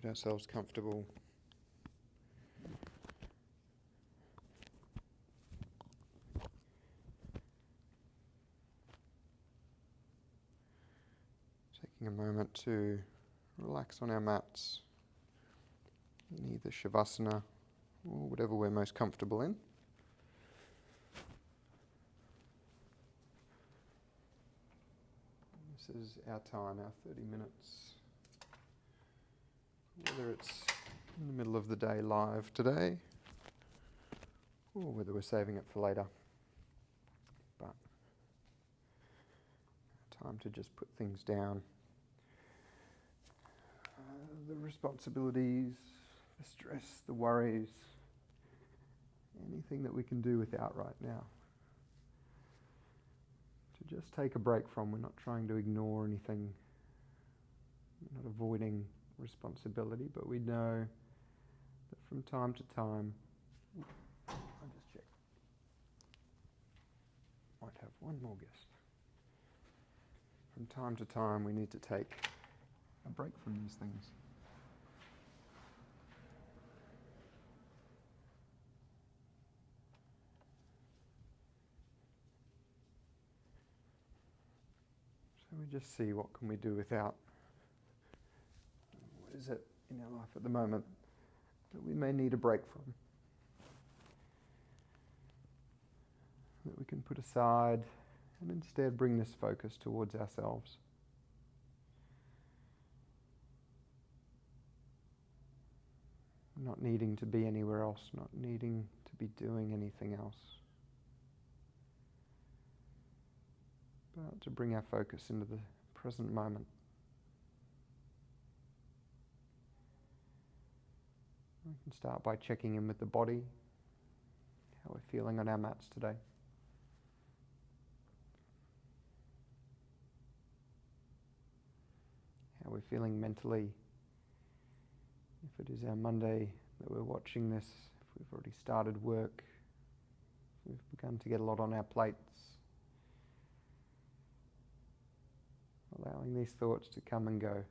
Get ourselves comfortable. Taking a moment to relax on our mats in either Shavasana or whatever we're most comfortable in. This is our time, our 30 minutes. Whether it's in the middle of the day live today, or whether we're saving it for later. But time to just put things down. The responsibilities, the stress, the worries, anything that we can do without right now. To just take a break from. We're not trying to ignore anything. We're not avoiding responsibility, but we know that from time to time, I'll just check. Might have one more guest. From time to time, we need to take a break from these things. So we just see what can we do without. What is it in our life at the moment that we may need a break from? That we can put aside and instead bring this focus towards ourselves. Not needing to be anywhere else, not needing to be doing anything else. But to bring our focus into the present moment. We can start by checking in with the body, how we're feeling on our mats today. How we're feeling mentally. If it is our Monday that we're watching this, if we've already started work, if we've begun to get a lot on our plates, allowing these thoughts to come and go.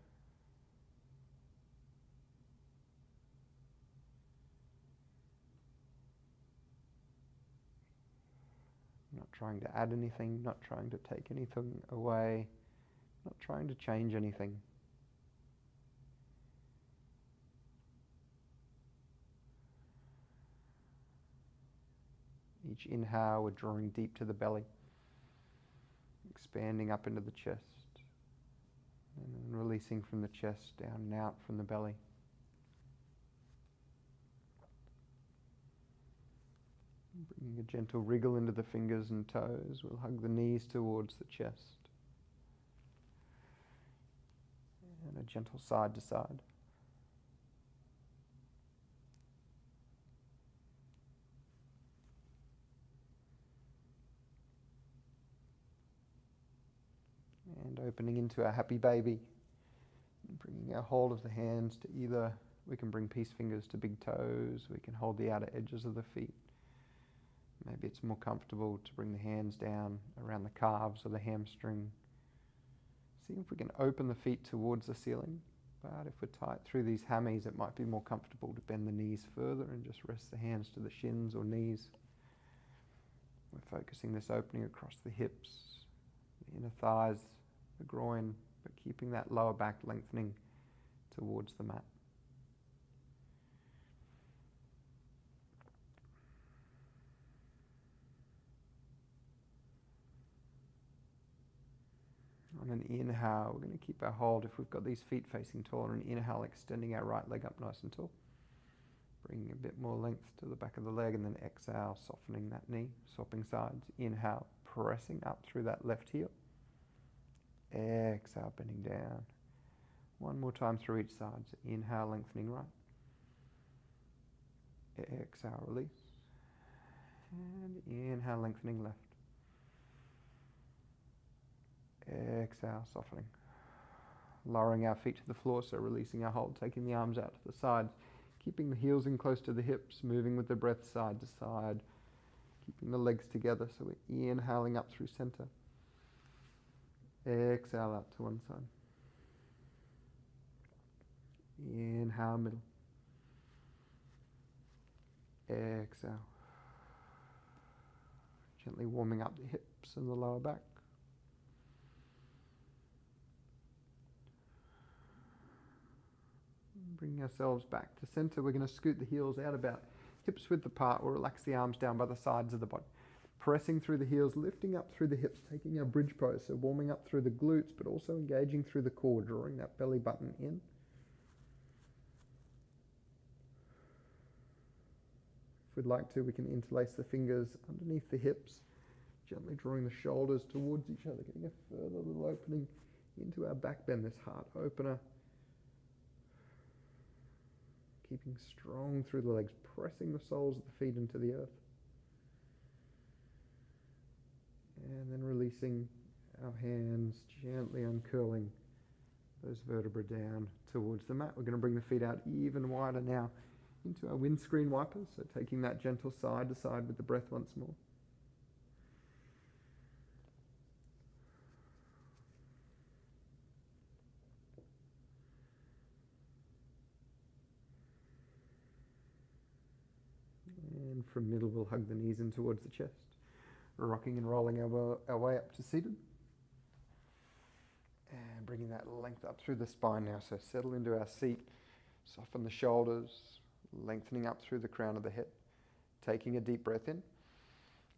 Not trying to add anything, not trying to take anything away, not trying to change anything. Each inhale, we're drawing deep to the belly, expanding up into the chest, and then releasing from the chest, down and out from the belly. Bringing a gentle wriggle into the fingers and toes. We'll hug the knees towards the chest. And a gentle side to side. And opening into our happy baby. And bringing our hold of the hands to either, we can bring peace fingers to big toes, we can hold the outer edges of the feet. Maybe it's more comfortable to bring the hands down around the calves or the hamstring. See if we can open the feet towards the ceiling. But if we're tight through these hammies, it might be more comfortable to bend the knees further and just rest the hands to the shins or knees. We're focusing this opening across the hips, the inner thighs, the groin, but keeping that lower back lengthening towards the mat. On an inhale, we're going to keep our hold. If we've got these feet facing tall, on an inhale, extending our right leg up nice and tall. Bringing a bit more length to the back of the leg, and then exhale, softening that knee, swapping sides. Inhale, pressing up through that left heel. Exhale, bending down. One more time through each side. So inhale, lengthening right. Exhale, release. And inhale, lengthening left. Exhale, softening. Lowering our feet to the floor, so releasing our hold, taking the arms out to the sides, keeping the heels in close to the hips, moving with the breath side to side, keeping the legs together, so we're inhaling up through center. Exhale out to one side. Inhale. Inhale, middle. Exhale. Gently warming up the hips and the lower back. Bring ourselves back to center. We're going to scoot the heels out about hips width apart. We'll relax the arms down by the sides of the body. Pressing through the heels, lifting up through the hips, taking our bridge pose. So warming up through the glutes, but also engaging through the core, drawing that belly button in. If we'd like to, we can interlace the fingers underneath the hips, gently drawing the shoulders towards each other, getting a further little opening into our back bend, this heart opener. Keeping strong through the legs, pressing the soles of the feet into the earth. And then releasing our hands, gently uncurling those vertebrae down towards the mat. We're going to bring the feet out even wider now into our windscreen wipers, so taking that gentle side to side with the breath once more. And from middle, we'll hug the knees in towards the chest, rocking and rolling our way up to seated. And bringing that length up through the spine now, so settle into our seat, soften the shoulders, lengthening up through the crown of the head, taking a deep breath in.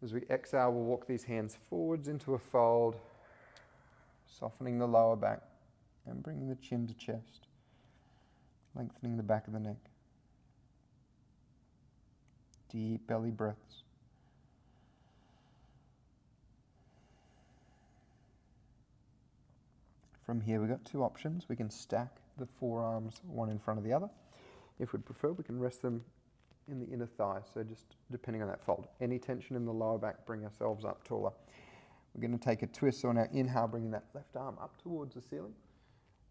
As we exhale, we'll walk these hands forwards into a fold, softening the lower back and bringing the chin to chest, lengthening the back of the neck. Deep belly breaths. From here, we've got two options. We can stack the forearms one in front of the other. If we'd prefer, we can rest them in the inner thighs, so just depending on that fold. Any tension in the lower back, bring ourselves up taller. We're going to take a twist, so on our inhale, bringing that left arm up towards the ceiling.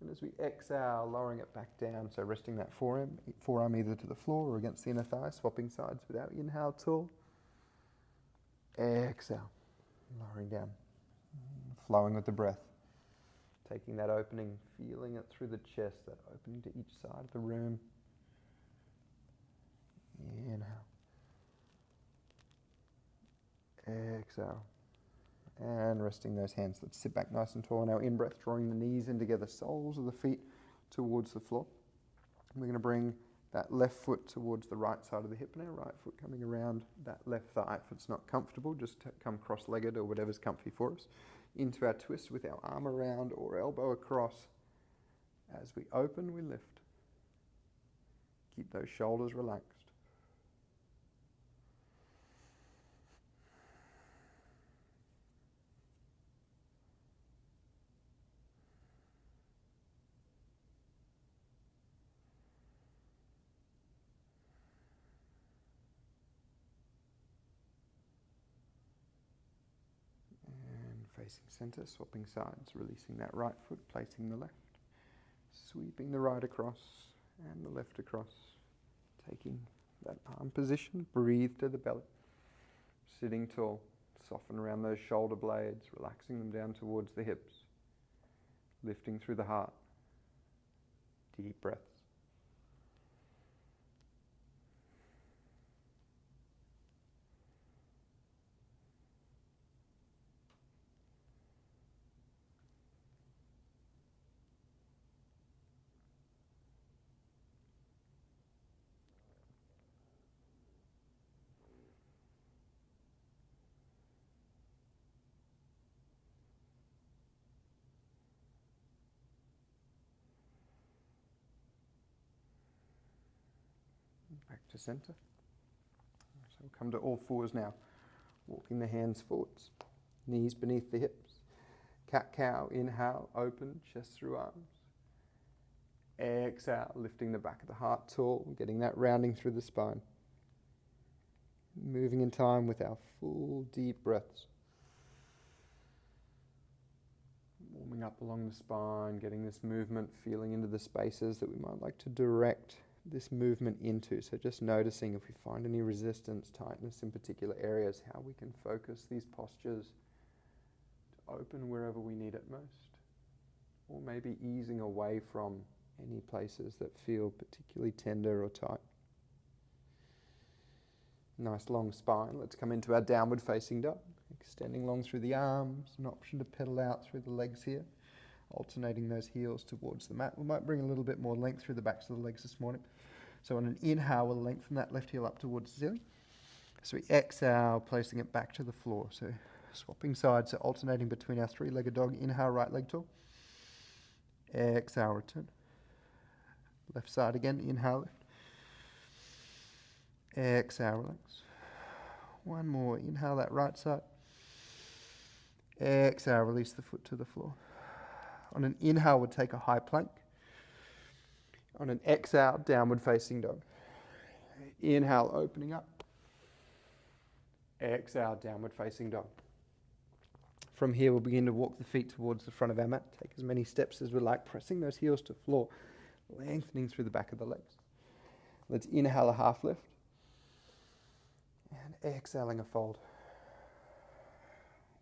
And as we exhale, lowering it back down, so resting that forearm either to the floor or against the inner thigh, swapping sides with our inhale tool. Exhale, lowering down, flowing with the breath. Taking that opening, feeling it through the chest, that opening to each side of the room. Inhale. Exhale. And resting those hands. Let's sit back nice and tall. Now in-breath, drawing the knees in together, soles of the feet towards the floor. We're going to bring that left foot towards the right side of the hip now, right foot coming around that left thigh. If it's not comfortable, just come cross-legged or whatever's comfy for us. Into our twist with our arm around or elbow across. As we open, we lift. Keep those shoulders relaxed. Facing center, swapping sides, releasing that right foot, placing the left, sweeping the right across and the left across, taking that arm position, breathe to the belly, sitting tall, soften around those shoulder blades, relaxing them down towards the hips, lifting through the heart, deep breaths. Back to center. So we'll come to all fours now. Walking the hands forwards. Knees beneath the hips. Cat-cow, inhale, open, chest through arms. Exhale, lifting the back of the heart tall, getting that rounding through the spine. Moving in time with our full deep breaths. Warming up along the spine, getting this movement, feeling into the spaces that we might like to direct this movement into. So just noticing if we find any resistance, tightness in particular areas, how we can focus these postures to open wherever we need it most. Or maybe easing away from any places that feel particularly tender or tight. Nice long spine. Let's come into our downward facing dog. Extending long through the arms, an option to pedal out through the legs here, alternating those heels towards the mat. We might bring a little bit more length through the backs of the legs this morning. So on an inhale, we'll lengthen that left heel up towards the ceiling. So we exhale, placing it back to the floor. So swapping sides, so alternating between our three-legged dog. Inhale, right leg tall. Exhale, return. Left side again, inhale, lift. Exhale, relax. One more, inhale that right side. Exhale, release the foot to the floor. On an inhale, we'll take a high plank. On an exhale, downward facing dog. Inhale, opening up. Exhale, downward facing dog. From here, we'll begin to walk the feet towards the front of our mat. Take as many steps as we like, pressing those heels to the floor, lengthening through the back of the legs. Let's inhale a half lift. And exhaling a fold.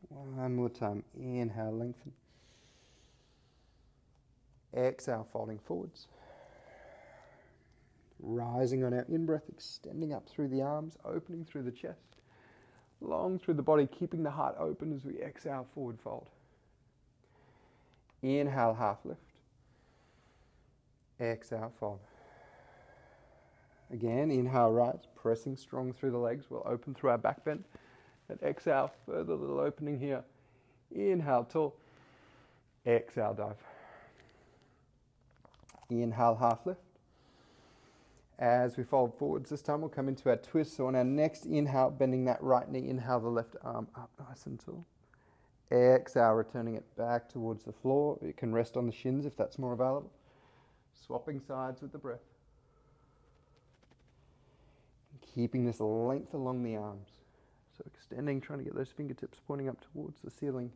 One more time. Inhale, lengthen. Exhale, folding forwards. Rising on our in-breath, extending up through the arms, opening through the chest. Long through the body, keeping the heart open as we exhale, forward fold. Inhale, half lift. Exhale, fold. Again, inhale, rise, pressing strong through the legs. We'll open through our back bend. And exhale, further little opening here. Inhale, tall. Exhale, dive. Inhale, half lift. As we fold forwards this time, we'll come into our twist. So on our next inhale, bending that right knee, inhale the left arm up nice and tall. Exhale, returning it back towards the floor. You can rest on the shins if that's more available. Swapping sides with the breath. Keeping this length along the arms. So extending, trying to get those fingertips pointing up towards the ceiling.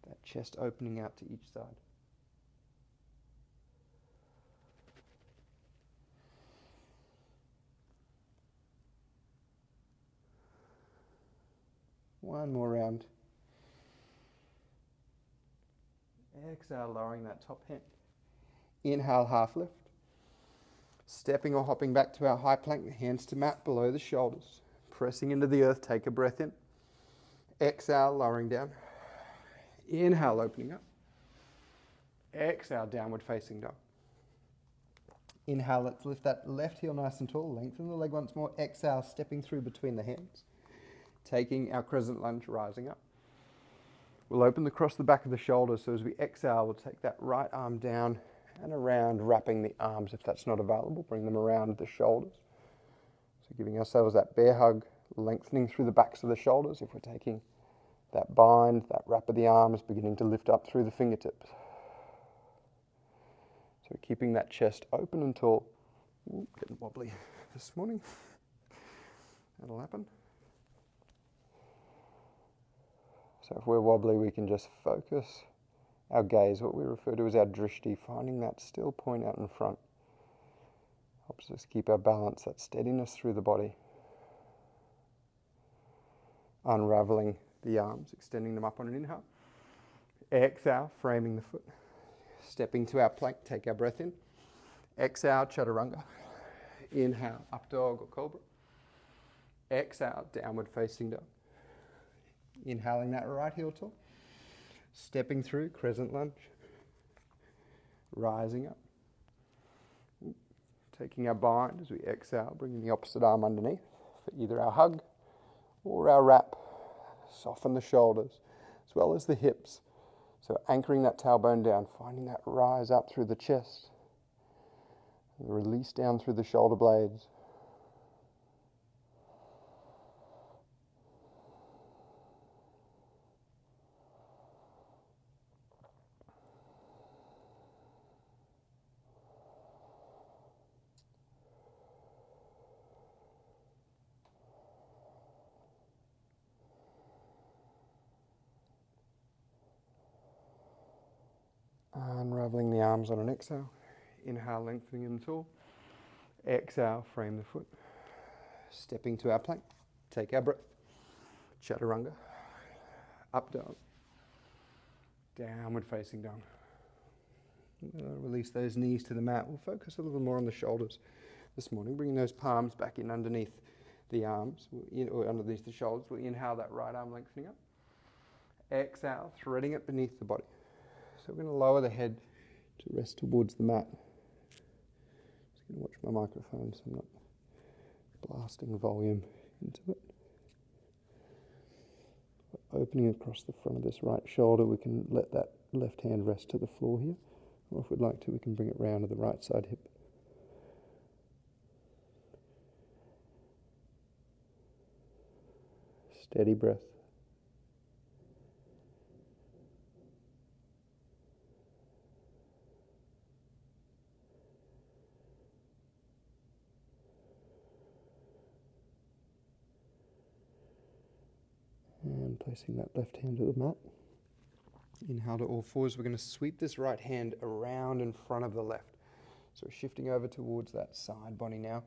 That chest opening out to each side. One more round. Exhale, lowering that top hand. Inhale, half lift. Stepping or hopping back to our high plank, hands to mat below the shoulders. Pressing into the earth, take a breath in. Exhale, lowering down. Inhale, opening up. Exhale, downward facing dog. Inhale, let's lift that left heel nice and tall. Lengthen the leg once more. Exhale, stepping through between the hands. Taking our crescent lunge, rising up. We'll open across the back of the shoulders. So as we exhale, we'll take that right arm down and around, wrapping the arms if that's not available. Bring them around the shoulders. So giving ourselves that bear hug, lengthening through the backs of the shoulders. If we're taking that bind, that wrap of the arms, beginning to lift up through the fingertips. So keeping that chest open and tall. Ooh, getting wobbly this morning. That'll happen. So if we're wobbly, we can just focus our gaze, what we refer to as our drishti, finding that still point out in front. Helps us keep our balance, that steadiness through the body. Unraveling the arms, extending them up on an inhale. Exhale, framing the foot. Stepping to our plank, take our breath in. Exhale, chaturanga. Inhale, up dog or cobra. Exhale, downward facing dog. Inhaling that right heel tall. Stepping through, crescent lunge. Rising up. Taking our bind as we exhale, bringing the opposite arm underneath for either our hug or our wrap. Soften the shoulders as well as the hips. So anchoring that tailbone down, finding that rise up through the chest. Release down through the shoulder blades. Unraveling the arms on an exhale. Inhale, lengthening them tall. Exhale, frame the foot. Stepping to our plank. Take our breath. Chaturanga. Up dog. Downward facing dog. Release those knees to the mat. We'll focus a little more on the shoulders this morning, bringing those palms back in underneath the arms, or underneath the shoulders. We'll inhale that right arm lengthening up. Exhale, threading it beneath the body. So we're going to lower the head to rest towards the mat. Just going to watch my microphone so I'm not blasting volume into it. Opening across the front of this right shoulder, we can let that left hand rest to the floor here. Or if we'd like to, we can bring it round to the right side hip. Steady breath. And placing that left hand to the mat. Inhale to all fours. We're going to sweep this right hand around in front of the left. So shifting over towards that side body now,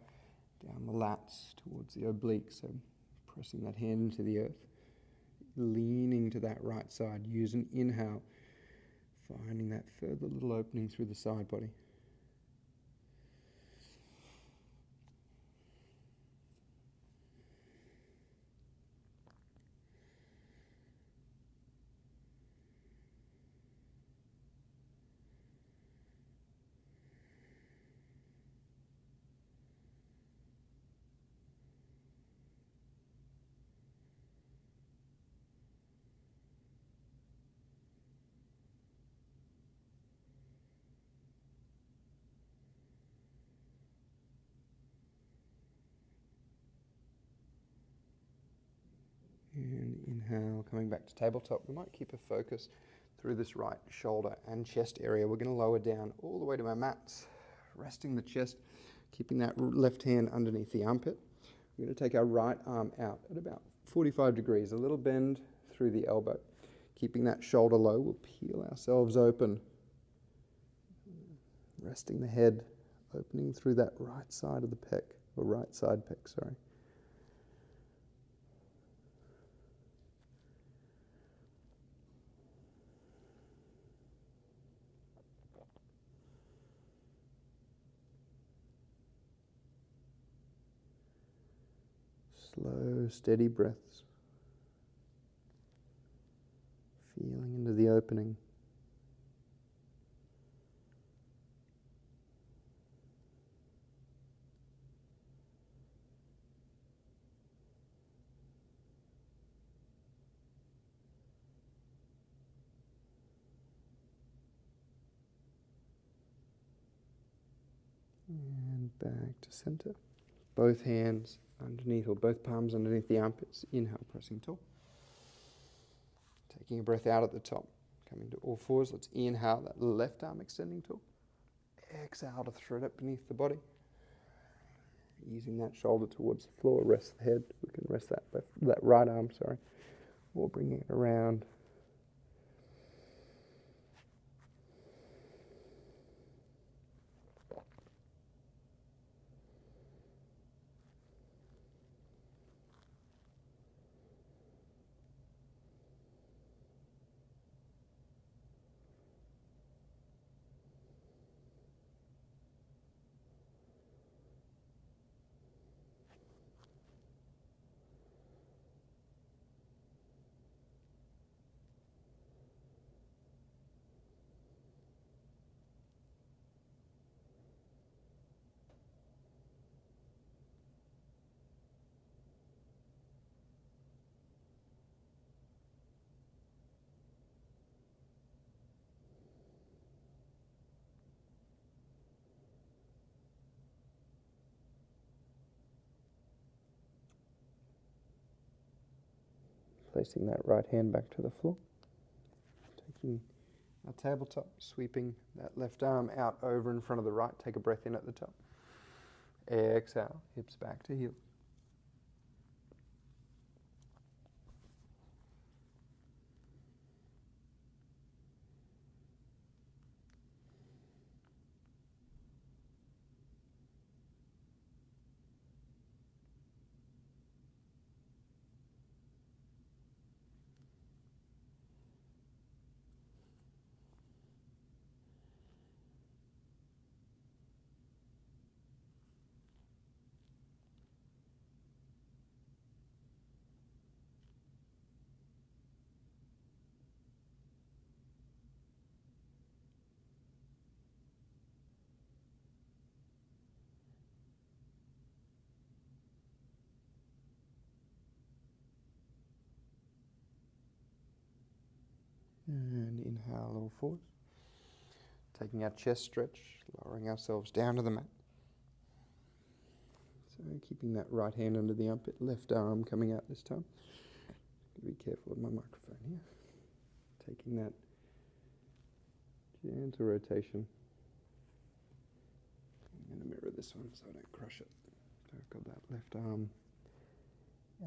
down the lats, towards the obliques. So pressing that hand into the earth, leaning to that right side. Use an inhale, finding that further little opening through the side body. And inhale, coming back to tabletop. We might keep a focus through this right shoulder and chest area. We're going to lower down all the way to our mats, resting the chest, keeping that left hand underneath the armpit. We're going to take our right arm out at about 45 degrees, a little bend through the elbow. Keeping that shoulder low, we'll peel ourselves open, resting the head, opening through that right side of the pec, or right side pec, sorry. Slow, steady breaths. Feeling into the opening. And back to center. Both hands underneath, or both palms underneath the armpits. Inhale, pressing tall. Taking a breath out at the top. Coming to all fours. Let's inhale, that left arm extending tall. Exhale to thread it beneath the body. Easing that shoulder towards the floor. Rest the head. We can rest that right arm, or bringing it around. Placing that right hand back to the floor. Taking our tabletop, sweeping that left arm out over in front of the right. Take a breath in at the top. Exhale, hips back to heels. And inhale a little forward. Taking our chest stretch, lowering ourselves down to the mat. So keeping that right hand under the armpit, left arm coming out this time. Be careful of my microphone here. Taking that gentle rotation. I'm going to mirror this one so I don't crush it. So I've got that left arm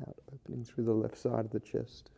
out, opening through the left side of the chest.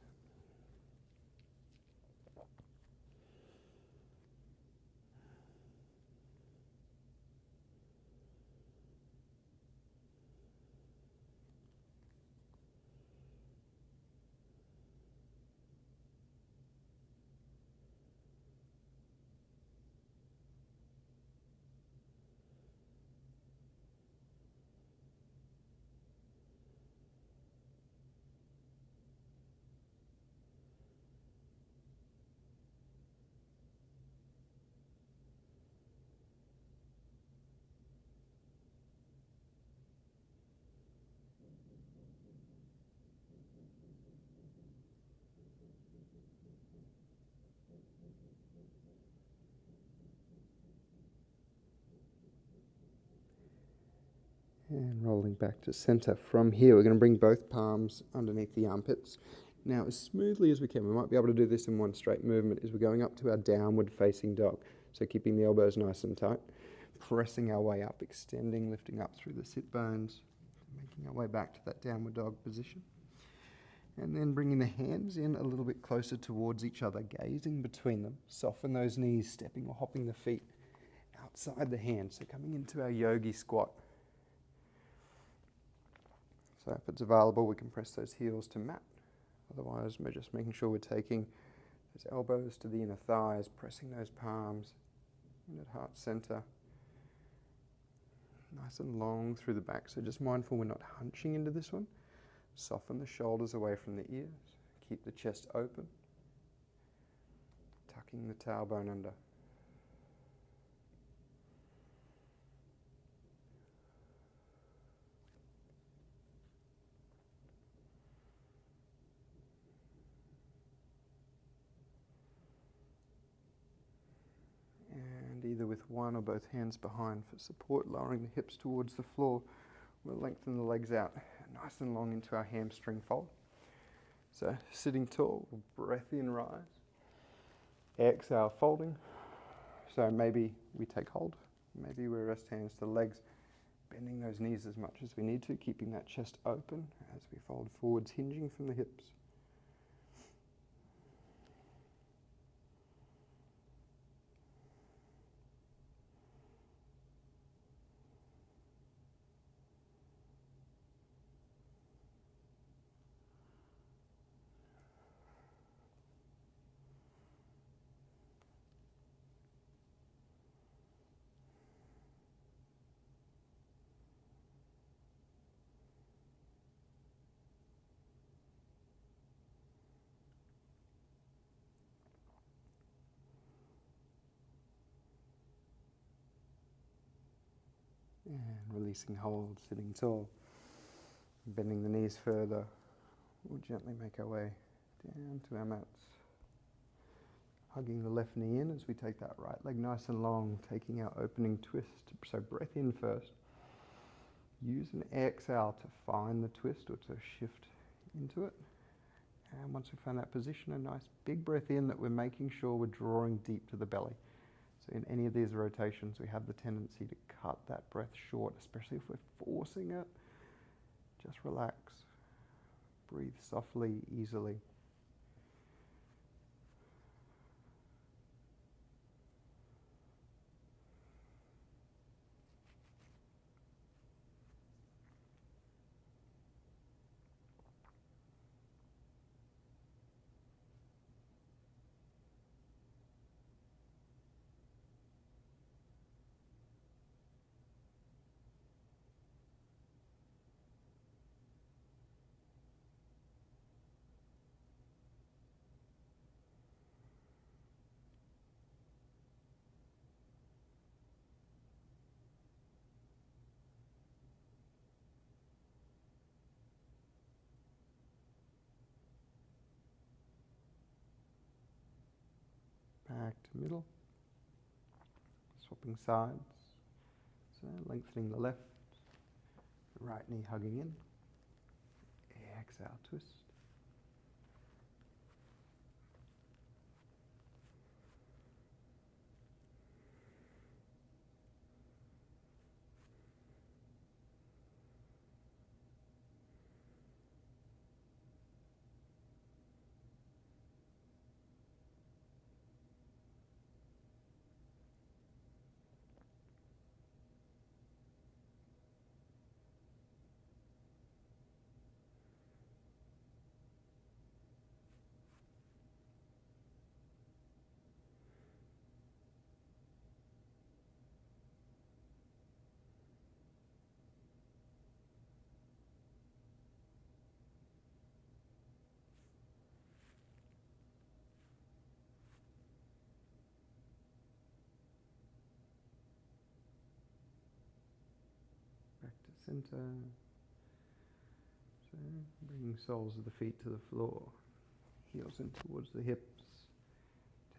And rolling back to center. From here, we're going to bring both palms underneath the armpits. Now, as smoothly as we can, we might be able to do this in one straight movement, is we're going up to our downward facing dog. So keeping the elbows nice and tight, pressing our way up, extending, lifting up through the sit bones, making our way back to that downward dog position. And then bringing the hands in a little bit closer towards each other, gazing between them. Soften those knees, stepping or hopping the feet outside the hands. So coming into our Yogi Squat. So if it's available, we can press those heels to mat. Otherwise, we're just making sure we're taking those elbows to the inner thighs, pressing those palms in at heart center. Nice and long through the back. So just mindful we're not hunching into this one. Soften the shoulders away from the ears. Keep the chest open. Tucking the tailbone under. Either with one or both hands behind for support, lowering the hips towards the floor. We'll lengthen the legs out nice and long into our hamstring fold. So sitting tall, breath in, rise. Exhale, folding. So maybe we take hold. Maybe we rest hands to legs, bending those knees as much as we need to, keeping that chest open as we fold forwards, hinging from the hips. And releasing hold, sitting tall. Bending the knees further. We'll gently make our way down to our mats. Hugging the left knee in as we take that right leg nice and long, taking our opening twist. So breath in first. Use an exhale to find the twist or to shift into it. And once we find that position, a nice big breath in that we're making sure we're drawing deep to the belly. So in any of these rotations, we have the tendency to cut that breath short, especially if we're forcing it. Just relax. Breathe softly, easily. back to middle. Swapping sides. So lengthening the left, right knee hugging in. Exhale, twist. Back to center. So bringing soles of the feet to the floor. Heels in towards the hips.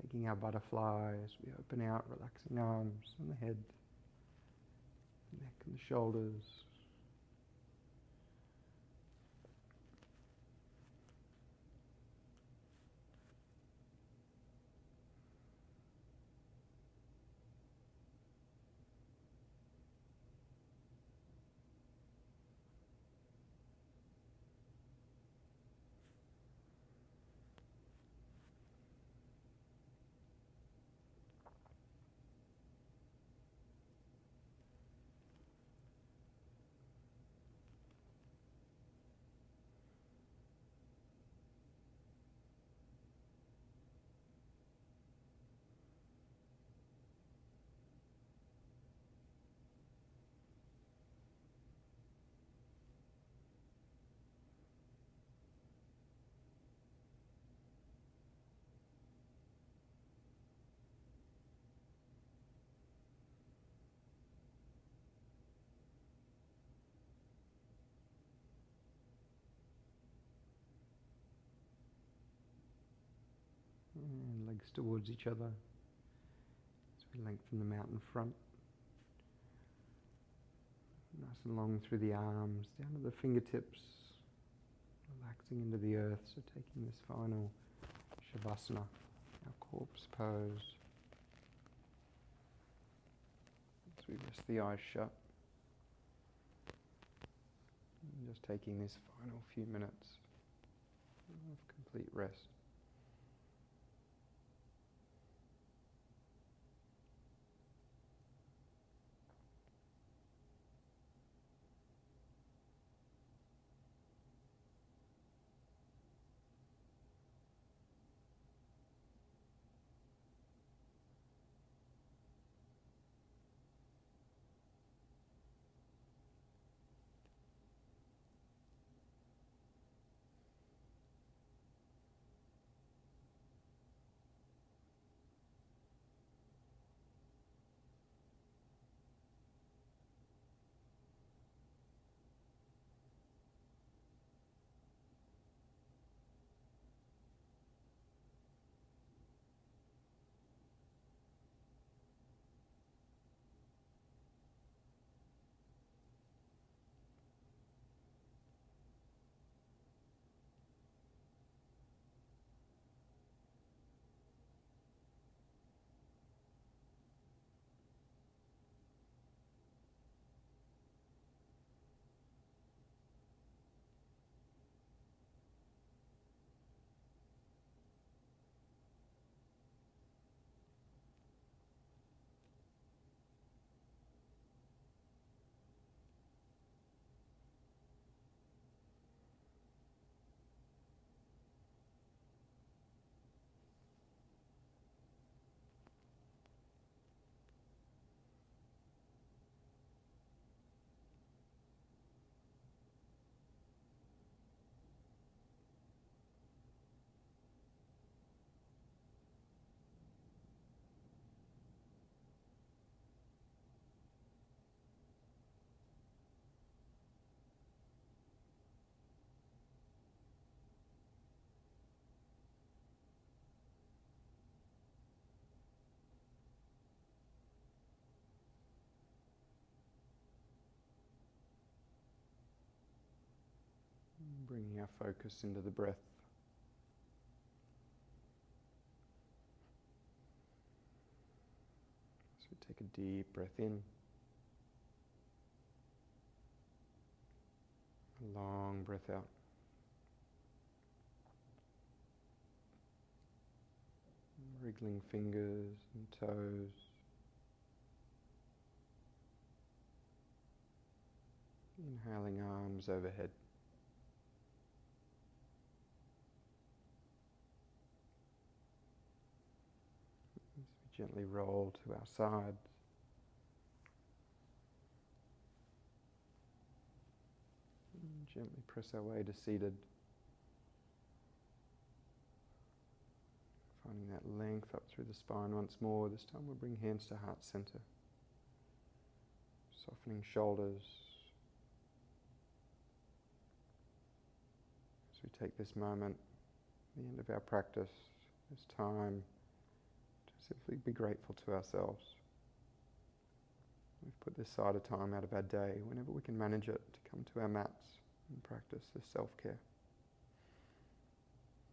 Taking our butterfly as we open out, relaxing arms and the head, the neck and the shoulders. And legs towards each other as we lengthen them out in front. Nice and long through the arms, down to the fingertips, relaxing into the earth. So taking this final Shavasana, our corpse pose. As we rest the eyes shut. And just taking this final few minutes of complete rest. Bringing our focus into the breath. So we take a deep breath in. A long breath out. Wriggling fingers and toes. Inhaling arms overhead. As we gently roll to our sides. And gently press our way to seated. Finding that length up through the spine once more. This time we'll bring hands to heart center. Softening shoulders. As we take this moment, the end of our practice, this time to simply be grateful to ourselves. We've put this side of time out of our day, whenever we can manage it, to come to our mats and practice this self-care.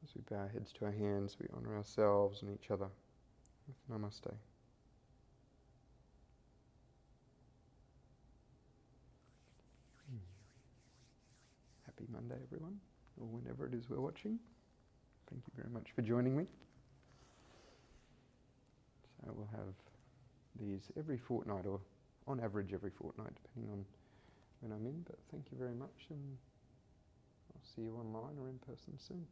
As we bow our heads to our hands, we honour ourselves and each other with Namaste. Happy Monday, everyone, or whenever it is we're watching. Thank you very much for joining me. So we'll have these every fortnight, or on average every fortnight, depending on when I'm in. But thank you very much, and I'll see you online or in person soon.